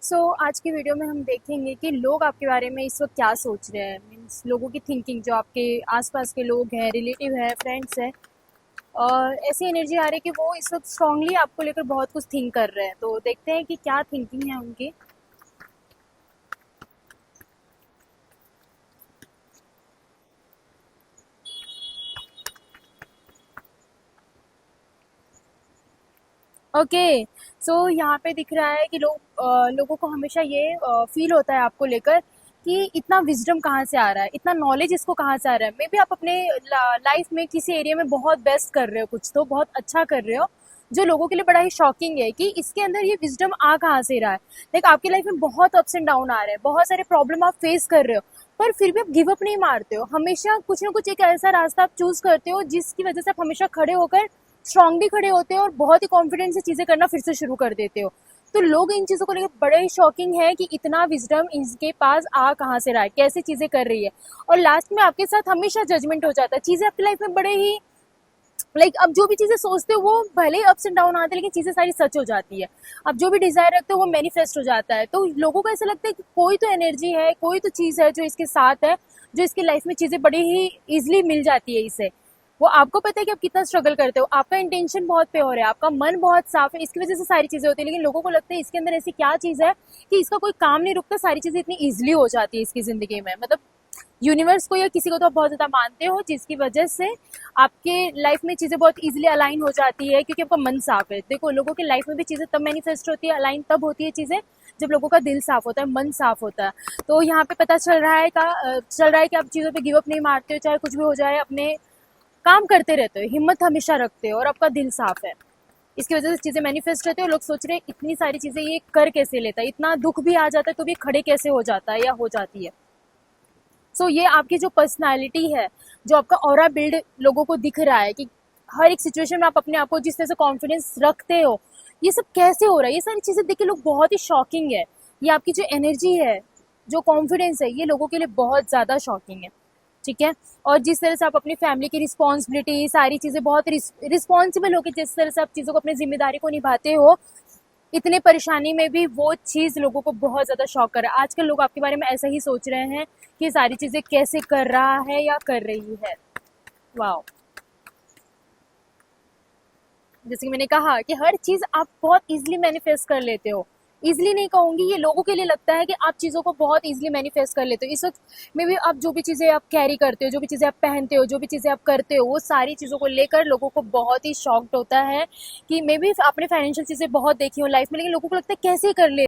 आज की वीडियो में हम देखेंगे कि लोग आपके बारे में इस वक्त क्या सोच रहे हैं। मीन्स लोगों की थिंकिंग, जो आपके आसपास के लोग हैं, रिलेटिव है, फ्रेंड्स हैं, और ऐसी एनर्जी आ रही है कि वो इस वक्त स्ट्रांगली आपको लेकर बहुत कुछ थिंक कर रहे हैं। तो देखते हैं कि क्या थिंकिंग है उनकी। ओके, यहाँ पे दिख रहा है कि लोगों को हमेशा ये फील होता है आपको लेकर कि इतना विजडम कहाँ से आ रहा है, इतना नॉलेज इसको कहाँ से आ रहा है। मे बी आप अपने लाइफ में किसी एरिया में बहुत बेस्ट कर रहे हो, कुछ तो बहुत अच्छा कर रहे हो, जो लोगों के लिए बड़ा ही शॉकिंग है कि इसके अंदर ये विजडम आ कहाँ से रहा है। लाइक आपकी लाइफ में बहुत अप्स एंड डाउन आ रहे हैं, बहुत सारे प्रॉब्लम आप फेस कर रहे हो, पर फिर भी आप गिव अप नहीं मारते हो। हमेशा कुछ ना कुछ एक ऐसा रास्ता आप चूज करते हो जिसकी वजह से आप हमेशा खड़े होकर स्ट्रांगली खड़े होते हो और बहुत ही कॉन्फिडेंस से चीजें करना फिर से शुरू कर देते हो। तो लोग इन चीजों को लेकर बड़े ही शॉकिंग है कि इतना विजडम इनके पास आ कहाँ से रहा है, कैसे चीजें कर रही है। और लास्ट में आपके साथ हमेशा जजमेंट हो जाता है। चीजें आपकी लाइफ में बड़े ही अब जो भी चीजें सोचते हो वो भले ही अप्स एंड डाउन आते हैं, लेकिन चीजें सारी सच हो जाती है। अब जो भी डिजायर रखते हो वो मैनिफेस्ट हो जाता है। तो लोगों को ऐसा लगता है कि कोई तो एनर्जी है, कोई तो चीज है जो इसके साथ है, जो इसकी लाइफ में चीजें बड़ी ही इजिली मिल जाती है इसे। वो आपको पता है कि आप कितना स्ट्रगल करते हो, आपका इंटेंशन बहुत प्योर है, आपका मन बहुत साफ है, इसकी वजह से सारी चीजें होती है। लेकिन लोगों को लगता है इसके अंदर ऐसी क्या चीज है कि इसका कोई काम नहीं रुकता, सारी चीजें इतनी इजिली हो जाती है इसकी जिंदगी में। मतलब यूनिवर्स को या किसी को तो आप बहुत ज्यादा मानते हो, जिसकी वजह से आपके लाइफ में चीजें बहुत इजीली अलाइन हो जाती है, क्योंकि आपका मन साफ है। देखो, लोगों की लाइफ में भी चीजें तब मैनिफेस्ट होती है, अलाइन तब होती है चीजें, जब लोगों का दिल साफ होता है, मन साफ होता है। तो यहाँ पे पता चल रहा है कि आप चीजों पे गिव अप नहीं मारते हो, चाहे कुछ भी हो जाए, अपने काम करते रहते हो, हिम्मत हमेशा रखते हो, और आपका दिल साफ है। इसकी वजह से चीजें मैनिफेस्ट होती है। और लोग सोच रहे हैं इतनी सारी चीजें ये कर कैसे लेता है, इतना दुख भी आ जाता है तो भी खड़े कैसे हो जाता है या हो जाती है। ये आपकी जो पर्सनालिटी है, जो आपका ऑरा बिल्ड लोगों को दिख रहा है कि हर एक सिचुएशन में आप अपने आप को जिस तरह से कॉन्फिडेंस रखते हो, ये सब कैसे हो रहा है, ये सारी चीजें देख के लोग बहुत ही शॉकिंग है। ये आपकी जो एनर्जी है, जो कॉन्फिडेंस है, ये लोगों के लिए बहुत ज्यादा शॉकिंग है। ठीक है। और जिस तरह से आप अपनी फैमिली की रिस्पॉन्सिबिलिटी, सारी चीजें बहुत रिस्पॉन्सिबल होकर जिस तरह से आप चीजों को, अपनी जिम्मेदारी को निभाते हो, इतने परेशानी में भी वो चीज लोगों को बहुत ज्यादा शॉक कर रहा है। आजकल लोग आपके बारे में ऐसा ही सोच रहे हैं कि सारी चीजें कैसे कर रहा है या कर रही है। वाह। जैसे कि मैंने कहा कि हर चीज आप बहुत इजीली मैनिफेस्ट कर लेते हो। इजीली नहीं कहूंगी, ये लोगों के लिए लगता है कि आप चीजों को बहुत इजीली मैनिफेस्ट कर लेते हो। इस वक्त में भी आप जो भी चीजें आप कैरी करते हो, जो भी चीजें आप पहनते हो, जो भी चीजें आप करते हो, वो सारी चीजों को लेकर लोगों को बहुत ही शॉक्ड होता है कि मे बी आपने फाइनेंशियल चीजें बहुत देखी हो लाइफ में, लेकिन लोगों को लगता है कैसे कर ले